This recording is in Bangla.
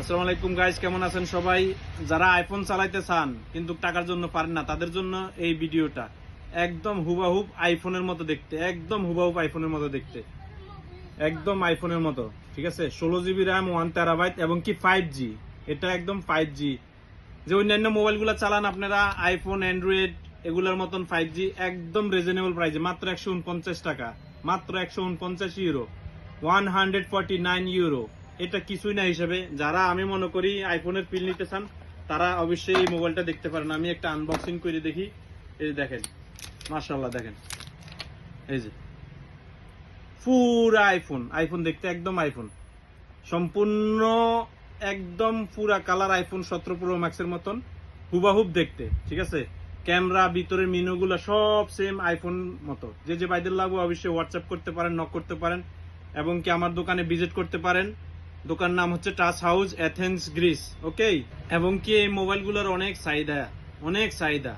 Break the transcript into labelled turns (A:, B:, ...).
A: আসসালামু আলাইকুম গাইস, কেমন আছেন সবাই? যারা আইফোন চালাইতে চান কিন্তু টাকার জন্য পারেন না, তাদের জন্য এই ভিডিওটা। একদম হুবাহুব আইফোনের মতো দেখতে, একদম হুবাহুব আইফোনের মতো দেখতে, একদম আইফোনের মতো। ঠিক আছে, 16 GB র্যাম, 1 TB এবং কি 5G। এটা একদম 5G। যে অন্যান্য মোবাইলগুলো চালান আপনারা, আইফোন, অ্যান্ড্রয়েড, এগুলোর মতন 5G একদম রিজনেবল প্রাইসে, মাত্র 149 টাকা, মাত্র 149 ইউরো, 149 ইউরো। এটা কিছুই না হিসেবে। যারা আমি মনে করি আইফোনের ফিল নিতে চান, তারা অবশ্যই এই মোবাইলটা দেখতে পারেন। আমি একটা আনবক্সিং করে দেখি। এই যে দেখেন, মাশাআল্লাহ, দেখেন এই যে পুরা আইফোন। আইফোন দেখতে একদম আইফোন, সম্পূর্ণ একদম পুরা কালার আইফোন 17 প্রো ম্যাক্সের মতন হুবাহুব দেখতে। ঠিক আছে, ক্যামেরা, ভিতরের মেনুগুলো সব সেম আইফোন মতো। যে বাইদের লাগবে অবশ্যই হোয়াটসঅ্যাপ করতে পারেন, নক করতে পারেন এবং কি আমার দোকানে ভিজিট করতে পারেন। দোকান নাম হচ্ছে টাচ হাউস, এথেন্স, গ্রিস। ওকে, এবং কি এই মোবাইলগুলোর অনেক চাহিদা, অনেক চাহিদা।